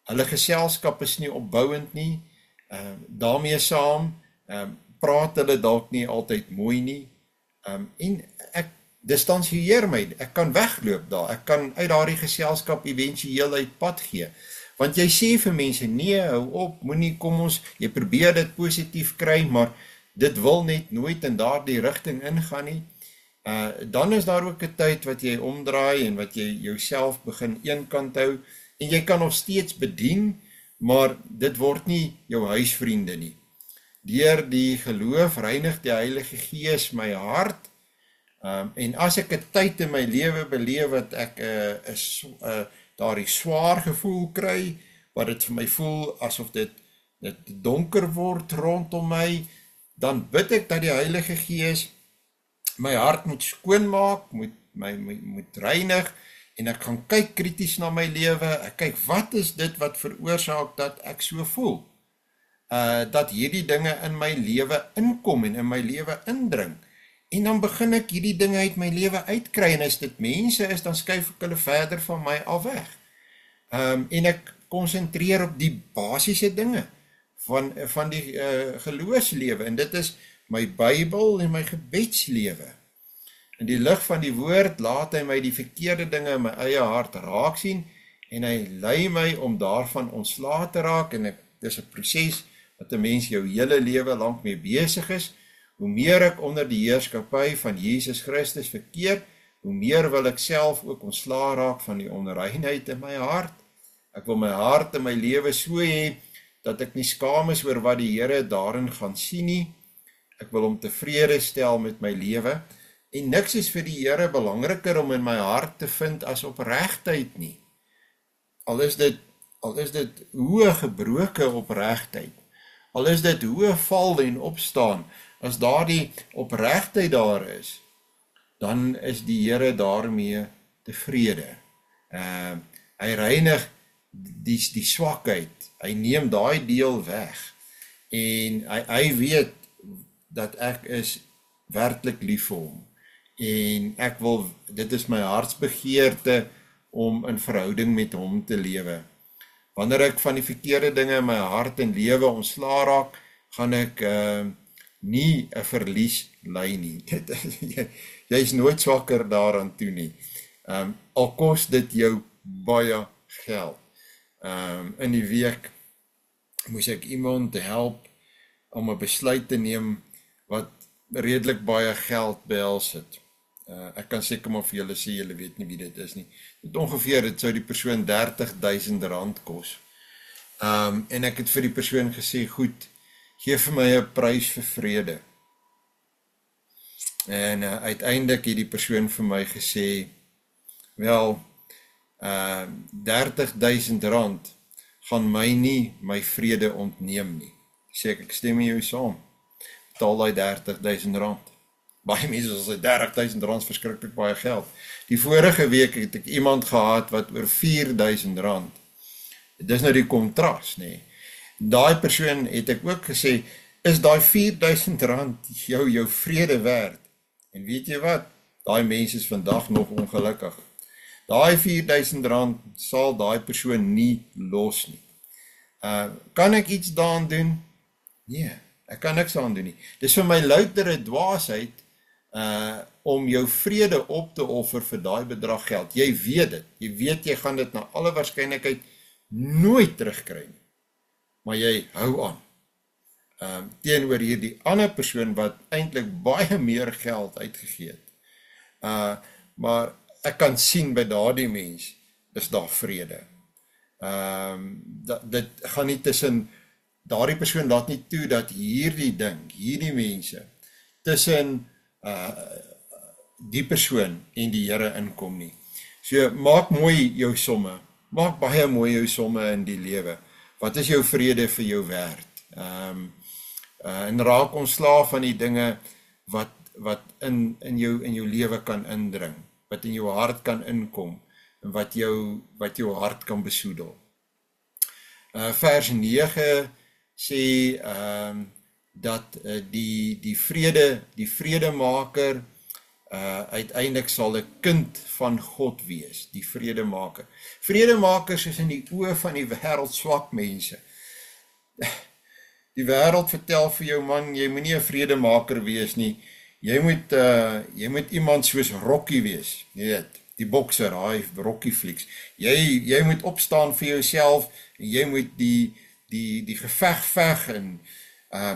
Hulle geselskap is nie opbouend nie, daarmee saam, praat hulle dalk nie altyd mooi nie, en ek distansieer my, ek kan wegloop daar, ek kan uit daardie geselskap eventueel uit pad gee, want jy sê vir mense, nee, hou op, moenie, kom ons, jy probeer dit positief kry, maar dit wil net nooit in daardie rigting ingaan nie, dan is daar ook 'n tyd wat jy omdraai en wat jy jouself begin eenkant hou, en jy kan nog steeds bedien, maar dit word nie jou huisvriende nie. Deur die geloof reinig die Heilige Gees my hart, en as ek 'n tyd in my lewe beleef wat ek daardie swaar gevoel kry, wat dit vir my voel asof dit donker word rondom my, dan bid ek dat die Heilige Gees my hart moet skoonmaak, moet reinig, en ek gaan kyk krities na my lewe, ek kyk wat is dit wat veroorsaak dat ek so voel, dat hierdie dinge in my lewe inkom en in my lewe indring, en dan begin ek hierdie dinge uit my lewe uitkry, en as dit mense is, dan skuif ek hulle verder van my af weg, en ek konsentreer op die basiese dinge van die geloofslewe, en dit is my Bybel en my gebedslewe. In die lig van die woord laat hy my die verkeerde dinge in my eie hart raak sien, en hy lei my om daarvan ontslae te raak, en dis 'n proses wat 'n mens jou hele lewe lank mee besig is. Hoe meer ek onder die heerskappy van Jesus Christus verkeer, hoe meer wil ek self ook ontslae raak van die onreinheid in my hart. Ek wil my hart en my lewe so hê, dat ek nie skaam is oor wat die Here daarin gaan sien nie. Ek wil hom tevrede stel met my lewe, en niks is vir die Here belangriker om in my hart te vind as opregtheid nie. Al is dit hoe gebroke opregtheid, al is dit hoe val en opstaan, as daardie opregtheid daar is, dan is die Here daarmee tevrede. Hy reinig die swakheid, hy neem daai deel weg, en hy weet dat ek is werklik lief vir hom, en dit is my hartsbegeerte om in verhouding met hom te lewe. Wanneer ek van die verkeerde dinge in my hart en lewe ontslae raak, gaan ek nie 'n verlies ly nie. Jy is nooit swakker daaraan toe nie. Al kos dit jou baie geld. In die week moes ek iemand help om 'n besluit te neem wat redelik baie geld behels het. Ek kan seker maar vir julle sê, julle weet nie wie dit is nie. Dit sou die persoon R30.000 kos. En ek het vir die persoon gesê, goed, gee vir my 'n prys vir vrede. En uiteindelik het die persoon vir my gesê, wel, R30.000 gaan my nie my vrede ontneem nie. Sê ek stem met jou saam. Betaal die R30.000. Baie mense sê R30.000 verskriklik baie geld. Die vorige week het ek iemand gehad wat oor R4.000. Dis nou die kontras, nee. Daai persoon het ek ook gesê, is daai R4.000 jou vrede werd? En weet jy wat? Daai mense is vandag nog ongelukkig. Daai R4.000 sal daai persoon nie los nie. Kan ek iets daaraan doen? Nee, ek kan niks aan doen nie. Dis vir my loutere dwaasheid om jou vrede op te offer vir daai bedrag geld. Jy weet dit. Jy weet jy gaan dit na alle waarskynlikheid nooit terugkry nie. Maar jy hou aan. Teenoor hierdie ander persoon wat eintlik baie meer geld uitgegee het. Maar ek kan sien by daardie mens is daar vrede. Dit gaan nie tussen daardie persoon laat nie toe dat hierdie mense tussen die persoon en die Here inkom nie. So maak mooi jou somme. Maak baie mooi jou somme in die lewe. Wat is jou vrede vir jou werd? En raak ontslae van die dinge wat in jou lewe kan indring, wat in jou hart kan inkom, en wat jou hart kan besoedel. Vers 9 sê dat die vredemaker uiteindelik sal 'n kind van God wees, die vredemaker. Vredemakers is in die oë van die wêreld swak mense. Die wêreld vertel vir jou, man, jy moet nie 'n vredemaker wees nie. Jy moet iemand soos Rocky wees, jy weet, die bokser, hy Rocky flieks. Jy moet opstaan vir jouself en jy moet die geveg veg en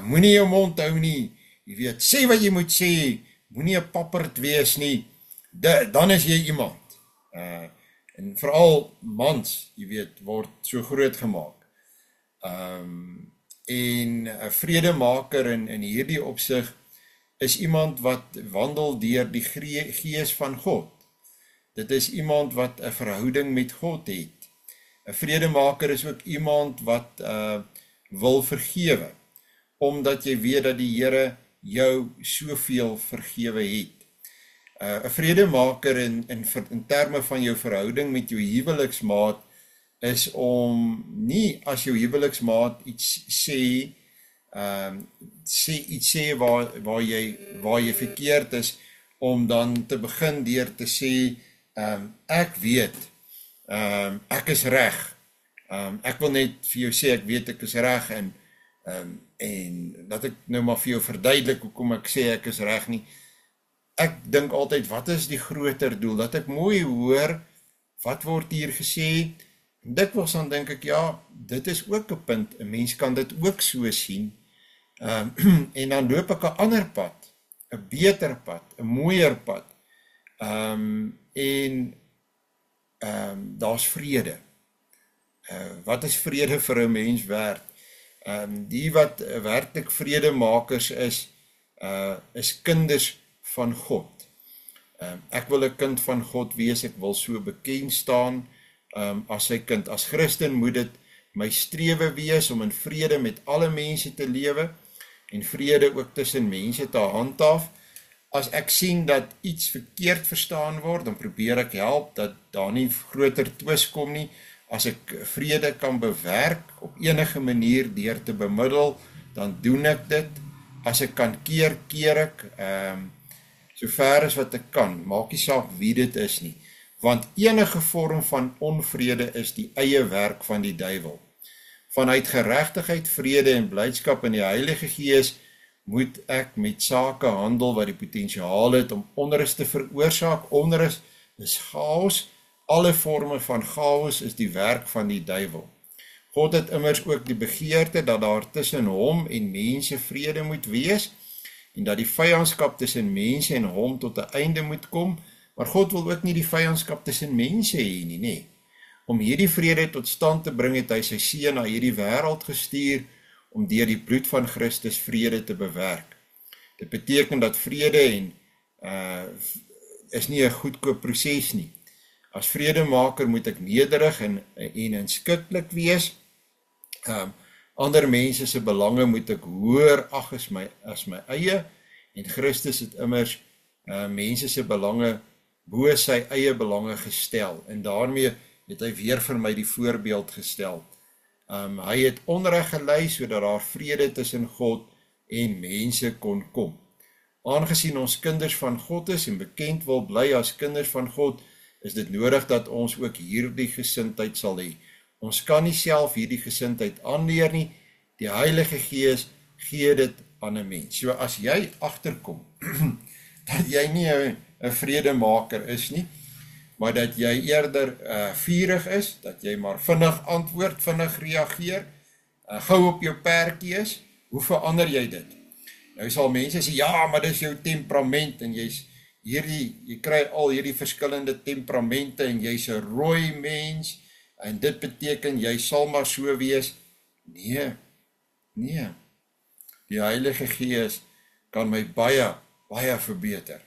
moenie jou mond hou nie. Jy weet, sê wat jy moet sê, moenie 'n papperd wees nie. Dan is jy iemand. En veral mans, jy weet, word so groot gemaak. En 'n vredemaker in hierdie opsig is iemand wat wandel deur die gees van God. Dit is iemand wat 'n verhouding met God het. 'n Vredemaker is ook iemand wat wil vergewe, omdat jy weet dat die Here jou soveel vergewe het. 'n Vredemaker in terme van jou verhouding met jou huweliksmaat is om nie as jou huweliksmaat iets sê, waar jy verkeerd is, om dan te begin deur te sê, ek weet, ek is reg, ek wil net vir jou sê, ek weet ek is reg, en dat ek nou maar vir jou verduidelik hoekom ek sê ek is reg nie. Ek dink altyd, wat is die groter doel? Dat ek mooi hoor, wat word hier gesê? Dikwels dan dink ek, ja, dit is ook 'n punt, 'n mens kan dit ook so sien, en dan loop ek 'n ander pad, 'n beter pad, 'n mooier pad, en daar's vrede. Wat is vrede vir 'n mens werd? Die wat werklik vredemakers is kinders van God. Ek wil 'n kind van God wees, ek wil so bekend staan as sy kind. As Christen moet dit my strewe wees om in vrede met alle mense te lewe en vrede ook tussen mense te handhaaf. As ek sien dat iets verkeerd verstaan word, dan probeer ek help dat daar nie groter twis kom nie. As ek vrede kan bewerk op enige manier deur te bemiddel, dan doen ek dit. As ek kan keer ek, so ver as wat ek kan, maak nie saak wie dit is nie. Want enige vorm van onvrede is die eie werk van die duiwel. Vanuit geregtigheid, vrede en blydskap in die Heilige Gees moet ek met sake handel wat die potensiaal het om onrus te veroorsaak. Onrus is chaos. Alle vorme van chaos is die werk van die duiwel. God het immers ook die begeerte dat daar tussen hom en mense vrede moet wees en dat die vyandskap tussen mense en hom tot 'n einde moet kom, maar God wil ook nie die vyandskap tussen mense hê nie, nee. Om hierdie vrede tot stand te bring het hy sy seun na hierdie wêreld gestuur om deur die bloed van Christus vrede te bewerk. Dit beteken dat vrede is nie 'n goedkoop proses nie. As vredemaker moet ek nederig en inskikkelik wees. Ander mense se belange moet ek hoër ag as my eie, en Christus het immers mense se belange bo sy eie belange gestel, en daarmee het hy weer vir my die voorbeeld gestel. Hy het onreg gelei sodat daar vrede tussen God en mense kon kom. Aangesien ons kinders van God is en bekend wil bly as kinders van God, is dit nodig dat ons ook hierdie gesindheid sal hê. Ons kan nie self hierdie gesindheid aanleer nie, die Heilige Gees gee dit aan 'n mens. So as jy agterkom, dat jy nie 'n vredemaker is nie, maar dat jy eerder vurig is, dat jy maar vinnig antwoord, vinnig reageer, gou op jou perdjie is, hoe verander jy dit? Nou sal mense sê, ja, maar dis jou temperament, en jy kry al hierdie verskillende temperamente, en jy's 'n rooi mens, en dit beteken, jy sal maar so wees. Nee, die Heilige Gees kan my baie verbeter.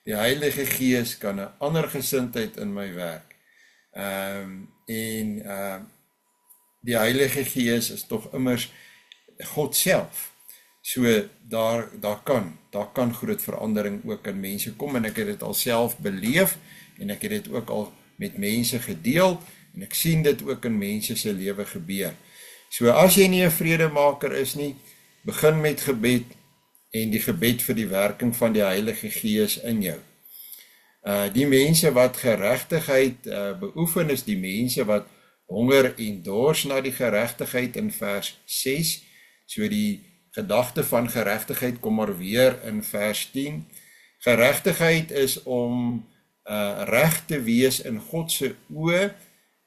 Die Heilige Gees kan 'n ander gesindheid in my werk. Die Heilige Gees is tog immers God self. So daar kan groot verandering ook in mense kom, en ek het dit al self beleef, en ek het dit ook al met mense gedeel, en ek sien dit ook in mense se lewe gebeur. So as jy nie 'n vredemaker is nie, begin met gebed, en die gebed vir die werking van die Heilige Gees in jou. Die mense wat geregtigheid beoefen is die mense wat honger en dors na die geregtigheid in vers 6. So die gedagte van geregtigheid kom maar weer in vers 10. Geregtigheid is om reg te wees in God se oë,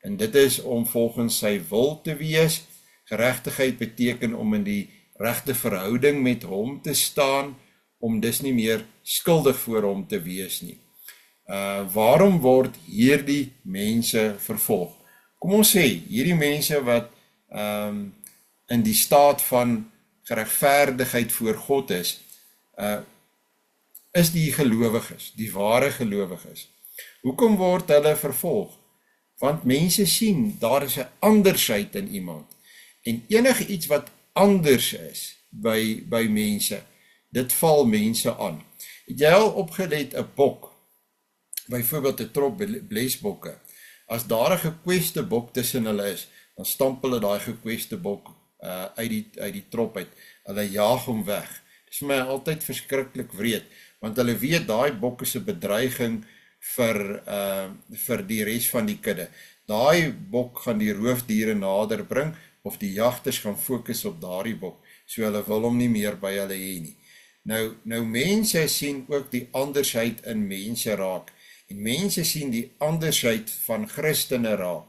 en dit is om volgens sy wil te wees. Geregtigheid beteken om in die regte verhouding met hom te staan, om dus nie meer skuldig voor hom te wees nie. Waarom word hierdie mense vervolg? Kom ons sê, hierdie mense wat in die staat van geregverdigheid voor God is die gelowiges, die ware gelowiges. Hoekom word hulle vervolg? Want mense sien, daar is 'n andersheid in iemand. En enige iets wat anders is by mense, dit val mense aan. Het jy al opgelet 'n bok, byvoorbeeld 'n trop blesbokke, as daar 'n gekweste bok tussen hulle is, dan stamp hulle daai gekweste bok uit die trop uit. Hulle jaag hom weg. Dit is vir my altyd verskriklik wreed, want hulle weet daai bok is 'n bedreiging vir die res van die kudde. Daai bok gaan die roofdiere nader bring, of die jagters gaan fokus op daardie bok, so hulle wil hom nie meer by hulle hê nie. Nou mense sien ook die andersheid in mense raak, en mense sien die andersheid van Christene raak,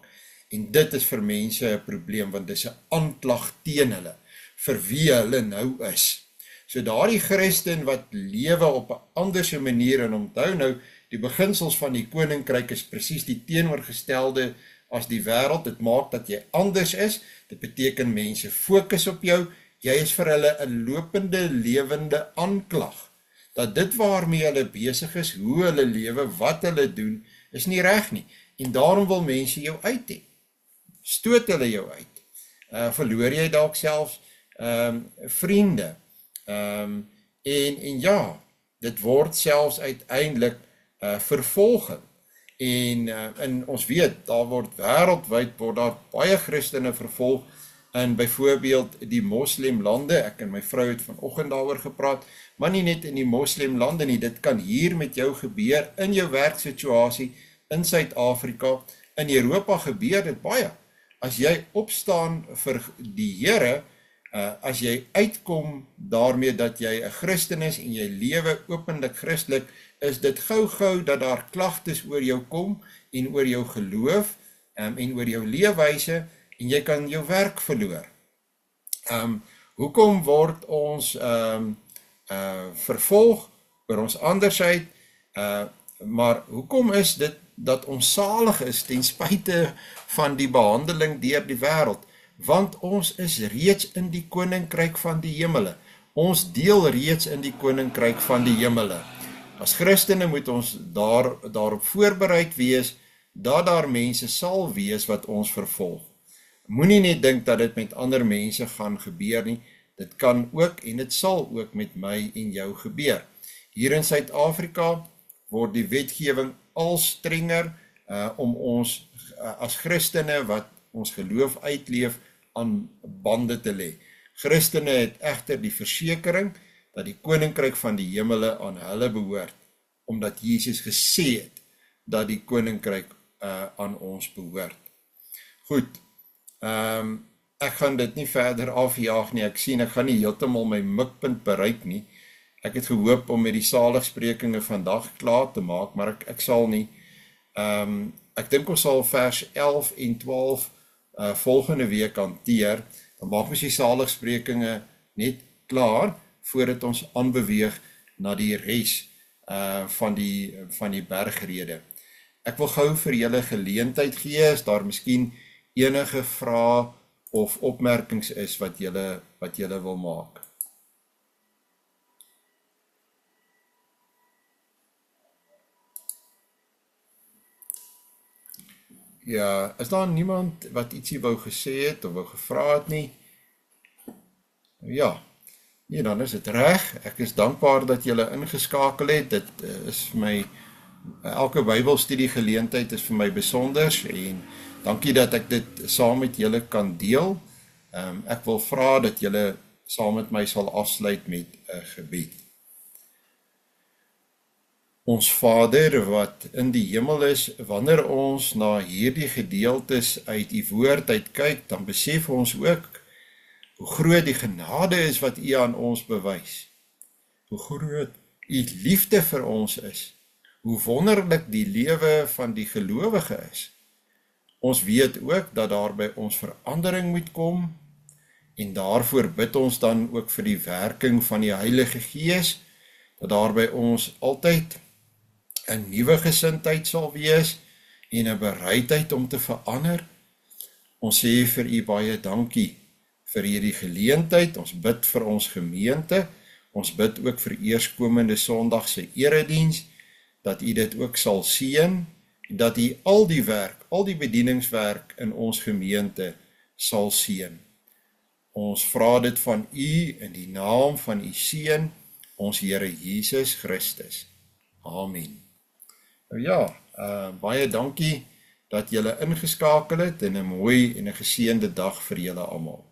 en dit is vir mense 'n probleem, want dit is 'n aanklag teen hulle, vir wie hulle nou is. So daardie Christen wat lewe op 'n anderse manier, en onthou nou, die beginsels van die koninkryk is presies die teenoorgestelde as die wêreld. Dit maak dat jy anders is, dit beteken mense fokus op jou, jy is vir hulle 'n lopende, lewende aanklag, dat dit waarmee hulle besig is, hoe hulle lewe, wat hulle doen, is nie reg nie, en daarom wil mense jou uit hê. Stoot hulle jou uit, verloor jy dalk selfs vriende, en ja, dit word selfs uiteindelik vervolging, en ons weet, daar word wêreldwyd word daar baie Christene vervolg, in byvoorbeeld die moslimlande. Ek en my vrou het vanoggend daaroor gepraat, maar nie net in die moslimlande nie, dit kan hier met jou gebeur, in jou werksituasie, in Suid-Afrika, in Europa gebeur dit baie. As jy opstaan vir die Here, as jy uitkom daarmee dat jy 'n Christen is, en jy lewe openlik Christelik, is dit gou dat daar klagtes oor jou kom, en oor jou geloof, en oor jou leefwyse, en jy kan jou werk verloor. Hoekom word ons vervolg oor ons andersheid, maar hoekom is dit dat ons salig is ten spyte van die behandeling deur die wêreld? Want ons is reeds in die koninkryk van die hemele. Ons deel reeds in die koninkryk van die hemele. As Christene moet ons daarop voorbereid wees, dat daar mense sal wees wat ons vervolg. Moenie net dink dat dit met ander mense gaan gebeur nie, dit kan ook en dit sal ook met my en jou gebeur. Hier in Suid-Afrika word die wetgewing al strenger om ons as Christene wat ons geloof uitleef aan bande te lê. Christene het egter die versekering dat die koninkryk van die hemele aan hulle behoort, omdat Jesus gesê het dat die koninkryk aan ons behoort. Goed, ek gaan dit nie verder afjaag nie, ek sien ek gaan nie heeltemal my mikpunt bereik nie. Ek het gehoop om met die saligsprekinge vandag klaar te maak, maar ek sal nie. Ek dink ons sal vers 11 en 12 volgende week hanteer, dan maak ons die saligsprekinge net klaar, voordat ons aanbeweeg na die res van die bergrede. Ek wil gou vir julle geleentheid gee, as daar miskien enige vrae of opmerkings is wat julle wil maak. Ja, is daar niemand wat ietsie wou gesê het of wou gevra het nie? Ja, nee, dan is dit reg. Ek is dankbaar dat julle ingeskakel het. Dit is vir my, elke Bybelstudie geleentheid is vir my besonders, en dankie dat ek dit saam met julle kan deel. Ek wil vra dat julle saam met my sal afsluit met 'n gebed. Ons Vader wat in die hemel is, wanneer ons na hierdie gedeeltes uit die woord uitkyk, dan besef ons ook hoe groot die genade is wat U aan ons bewys. Hoe groot U liefde vir ons is. Hoe wonderlik die lewe van die gelowige is. Ons weet ook dat daar by ons verandering moet kom, en daarvoor bid ons dan ook vir die werking van die Heilige Gees, dat daar by ons altyd 'n nuwe gesindheid sal wees, en 'n bereidheid om te verander. Ons sê vir U baie dankie vir hierdie geleentheid, ons bid vir ons gemeente, ons bid ook vir eerskomende Sondag se erediens, dat U dit ook sal seën, dat U al die werk, al die bedieningswerk in ons gemeente sal seën. Ons vra dit van U in die naam van U Seun, ons Here Jesus Christus. Amen. Nou ja, baie dankie dat julle ingeskakel het en 'n mooi en 'n geseënde dag vir julle almal.